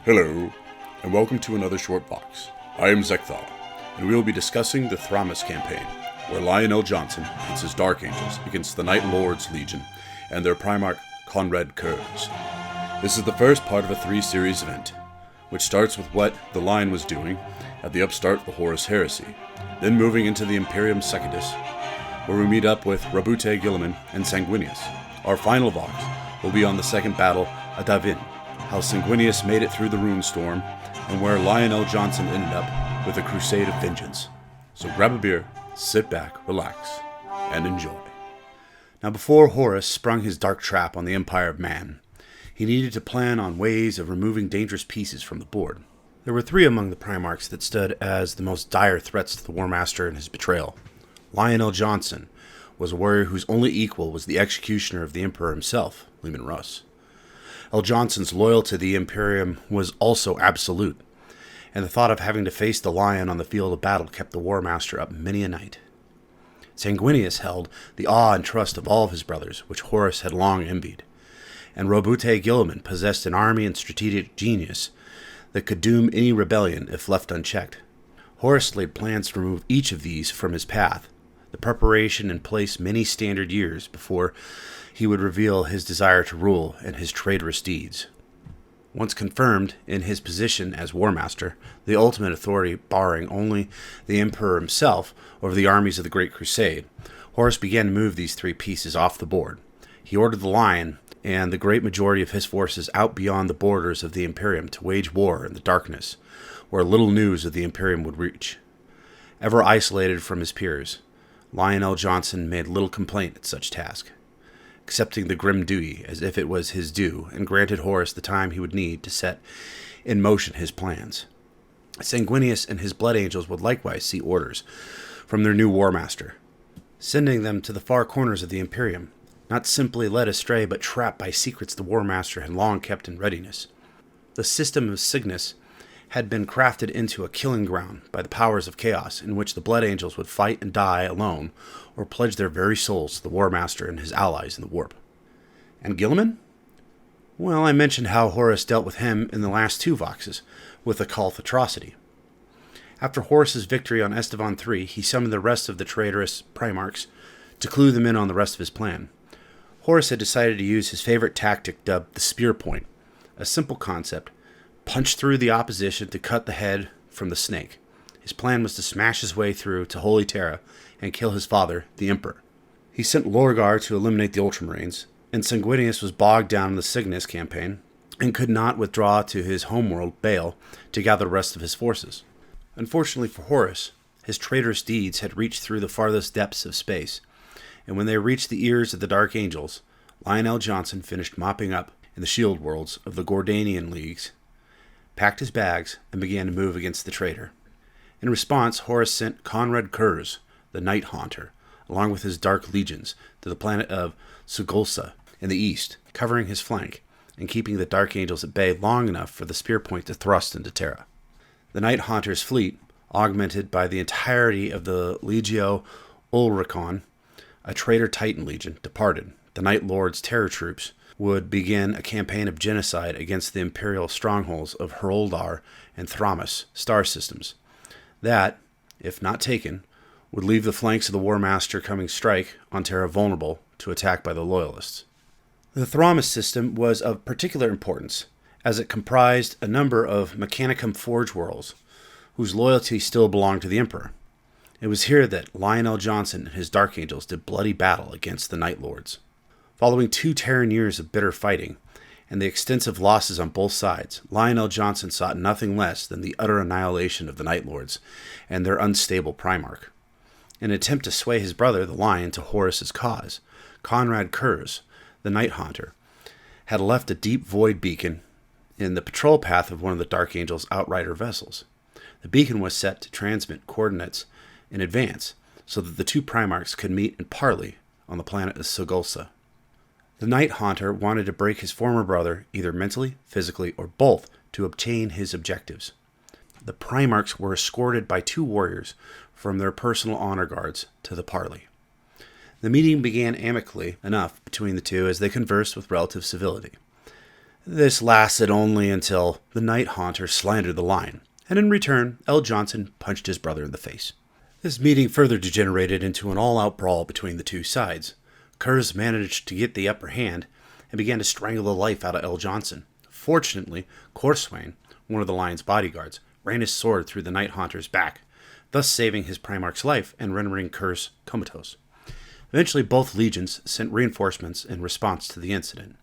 Hello, and welcome to another short box. I am Zeckthar, and we will be discussing the Thramas Campaign, where Lionel Johnson leads his Dark Angels against the Night Lords Legion and their primarch Konrad Curze. This is the first part of a 3-series event, which starts with what the Lion was doing at the upstart of the Horus Heresy, then moving into the Imperium Secundus, where we meet up with Rabute Guilliman and Sanguinius. Our final box will be on the second battle at Davin, how Sanguinius made it through the rune storm, and where Lionel Johnson ended up with a crusade of vengeance. So grab a beer, sit back, relax, and enjoy. Now before Horus sprung his dark trap on the Empire of Man, he needed to plan on ways of removing dangerous pieces from the board. There were 3 among the Primarchs that stood as the most dire threats to the War Master and his betrayal. Lionel Johnson was a warrior whose only equal was the executioner of the Emperor himself, Leman Russ. L. Johnson's loyalty to the Imperium was also absolute, and the thought of having to face the Lion on the field of battle kept the War Master up many a night. Sanguinius held the awe and trust of all of his brothers, which Horus had long envied, and Rabute Guilliman possessed an army and strategic genius that could doom any rebellion if left unchecked. Horus laid plans to remove each of these from his path, the preparation in place many standard years before he would reveal his desire to rule and his traitorous deeds. Once confirmed in his position as War Master, the ultimate authority barring only the Emperor himself over the armies of the Great Crusade, Horus began to move these 3 pieces off the board. He ordered the Lion and the great majority of his forces out beyond the borders of the Imperium to wage war in the darkness, where little news of the Imperium would reach. Ever isolated from his peers, Lionel Johnson made little complaint at such task, accepting the grim duty as if it was his due, and granted Horus the time he would need to set in motion his plans. Sanguinius and his Blood Angels would likewise see orders from their new War Master, sending them to the far corners of the Imperium, not simply led astray but trapped by secrets the War Master had long kept in readiness. The system of Cygnus had been crafted into a killing ground by the powers of chaos, in which the Blood Angels would fight and die alone, or pledge their very souls to the War Master and his allies in the warp. And Guilliman? Well, I mentioned how Horus dealt with him in the last 2 voxes, with the Kulth atrocity. After Horus's victory on Estevan III, he summoned the rest of the traitorous Primarchs to clue them in on the rest of his plan. Horus had decided to use his favorite tactic dubbed the Spear Point, a simple concept: punch through the opposition to cut the head from the snake. His plan was to smash his way through to Holy Terra and kill his father, the Emperor. He sent Lorgar to eliminate the Ultramarines, and Sanguinius was bogged down in the Cygnus campaign and could not withdraw to his homeworld, Baal, to gather the rest of his forces. Unfortunately for Horus, his traitorous deeds had reached through the farthest depths of space, and when they reached the ears of the Dark Angels, Lionel Johnson finished mopping up in the shield worlds of the Gordanian leagues, packed his bags, and began to move against the traitor. In response, Horus sent Konrad Curze, the Night Haunter, along with his Dark Legions, to the planet of Sugulsa in the east, covering his flank and keeping the Dark Angels at bay long enough for the Spear Point to thrust into Terra. The Night Haunter's fleet, augmented by the entirety of the Legio Ulricon, a traitor Titan legion, departed. The Night Lord's terror troops would begin a campaign of genocide against the imperial strongholds of Heroldar and Thramas star systems. That, if not taken, would leave the flanks of the War Master coming strike on Terra vulnerable to attack by the Loyalists. The Thramas system was of particular importance, as it comprised a number of Mechanicum Forge worlds, whose loyalty still belonged to the Emperor. It was here that Lionel Johnson and his Dark Angels did bloody battle against the Night Lords. Following 2 Terran years of bitter fighting, and the extensive losses on both sides, Lionel Johnson sought nothing less than the utter annihilation of the Night Lords and their unstable Primarch. In an attempt to sway his brother, the Lion, to Horus's cause, Konrad Curze, the Night Haunter, had left a deep void beacon in the patrol path of one of the Dark Angel's Outrider vessels. The beacon was set to transmit coordinates in advance, so that the 2 Primarchs could meet and parley on the planet of Sugulsa. The Night Haunter wanted to break his former brother, either mentally, physically, or both, to obtain his objectives. The Primarchs were escorted by 2 warriors from their personal honor guards to the parley. The meeting began amicably enough between the 2 as they conversed with relative civility. This lasted only until the Night Haunter slandered the line, and in return, L. Johnson punched his brother in the face. This meeting further degenerated into an all-out brawl between the two sides. Curze managed to get the upper hand and began to strangle the life out of L. Johnson. Fortunately, Corswain, one of the lion's bodyguards, ran his sword through the Night Haunter's back, thus saving his primarch's life and rendering Curze comatose. Eventually, both legions sent reinforcements in response to the incident.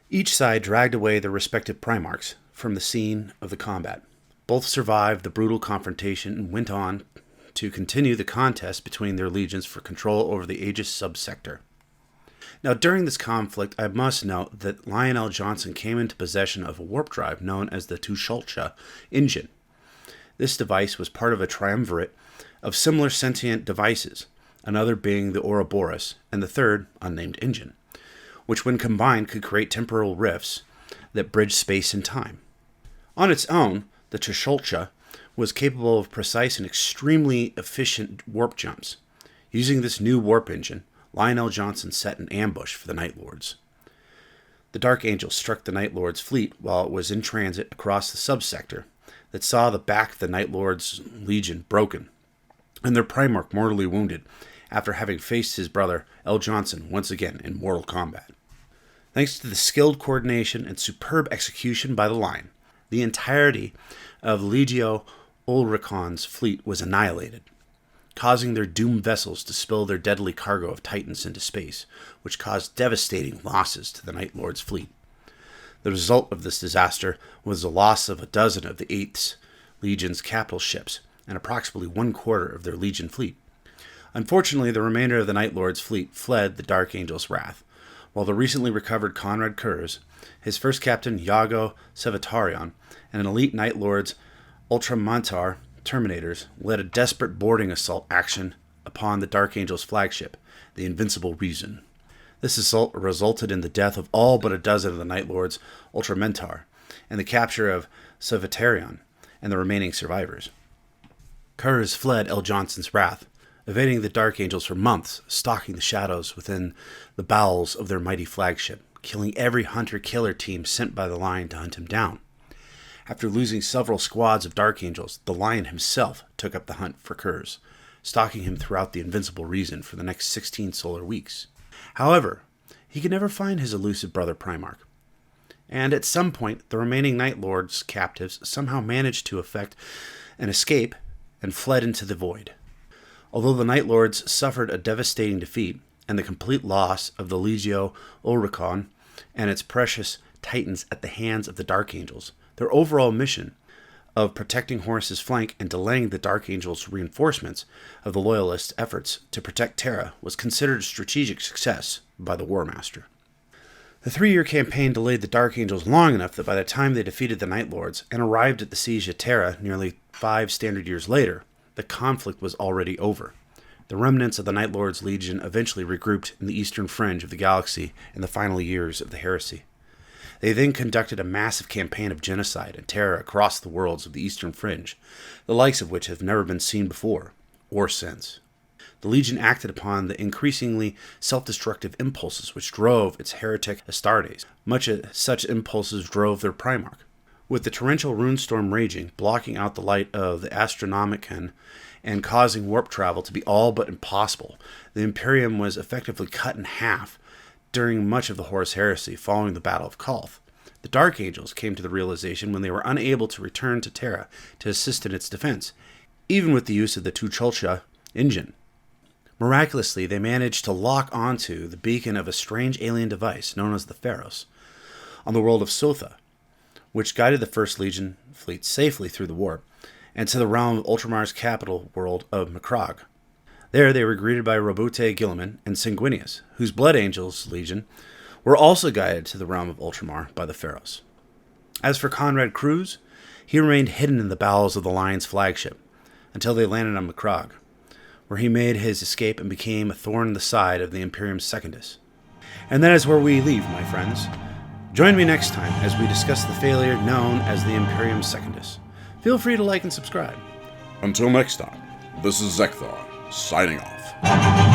Each side dragged away their respective primarchs from the scene of the combat. Both survived the brutal confrontation and went on to continue the contest between their legions for control over the Aegis subsector. Now, during this conflict, I must note that Lionel Johnson came into possession of a warp drive known as the Tucholsha engine. This device was part of a triumvirate of similar sentient devices, another being the Ouroboros, and the third, unnamed engine, which when combined could create temporal rifts that bridge space and time. On its own, the Tucholsha was capable of precise and extremely efficient warp jumps. Using this new warp engine, Lionel Johnson set an ambush for the Night Lords. The Dark Angel struck the Night Lords' fleet while it was in transit across the subsector that saw the back of the Night Lords' legion broken, and their Primarch mortally wounded after having faced his brother L. Johnson once again in mortal combat. Thanks to the skilled coordination and superb execution by the line, the entirety of Legio Ulricon's fleet was annihilated, causing their doomed vessels to spill their deadly cargo of Titans into space, which caused devastating losses to the Night Lord's fleet. The result of this disaster was the loss of a dozen of the 8th Legion's capital ships and approximately 1/4 of their Legion fleet. Unfortunately, the remainder of the Night Lord's fleet fled the Dark Angel's wrath, while the recently recovered Konrad Curze, his first captain Iago Sevatarion, and an elite Night Lord's Ultramontar Terminators led a desperate boarding assault action upon the Dark Angel's flagship, the Invincible Reason. This assault resulted in the death of all but a dozen of the Night Lord's Ultramentar, and the capture of Sevatarion and the remaining survivors. Curze fled L. Johnson's wrath, evading the Dark Angels for months, stalking the shadows within the bowels of their mighty flagship, killing every hunter-killer team sent by the Lion to hunt him down. After losing several squads of Dark Angels, the Lion himself took up the hunt for Curze, stalking him throughout the Invincible Reason for the next 16 solar weeks. However, he could never find his elusive brother Primarch, and at some point the remaining Night Lord's captives somehow managed to effect an escape and fled into the void. Although the Night Lords suffered a devastating defeat and the complete loss of the Legio Ulricon and its precious Titans at the hands of the Dark Angels, their overall mission of protecting Horus's flank and delaying the Dark Angel's reinforcements of the Loyalists' efforts to protect Terra was considered a strategic success by the War Master. The 3-year campaign delayed the Dark Angels long enough that by the time they defeated the Night Lords and arrived at the siege of Terra nearly 5 standard years later, the conflict was already over. The remnants of the Night Lord's Legion eventually regrouped in the eastern fringe of the galaxy in the final years of the heresy. They then conducted a massive campaign of genocide and terror across the worlds of the eastern fringe, the likes of which have never been seen before or since. The Legion acted upon the increasingly self-destructive impulses which drove its heretic Astartes. Much as such impulses drove their Primarch. With the torrential runestorm raging, blocking out the light of the Astronomicon and causing warp travel to be all but impossible, the Imperium was effectively cut in half during much of the Horus Heresy following the Battle of Kolth. The Dark Angels came to the realization when they were unable to return to Terra to assist in its defense, even with the use of the Tucholsha engine. Miraculously, they managed to lock onto the beacon of a strange alien device known as the Pharos on the world of Sotha, which guided the First Legion fleet safely through the warp and to the realm of Ultramar's capital world of Macragge. There they were greeted by Roboute Guilliman and Sanguinius, whose Blood Angels Legion were also guided to the realm of Ultramar by the Pharos. As for Konrad Curze, he remained hidden in the bowels of the Lion's flagship until they landed on Macragge, where he made his escape and became a thorn in the side of the Imperium Secundus. And that is where we leave, my friends. Join me next time as we discuss the failure known as the Imperium Secundus. Feel free to like and subscribe. Until next time, this is Zeckthar, signing off.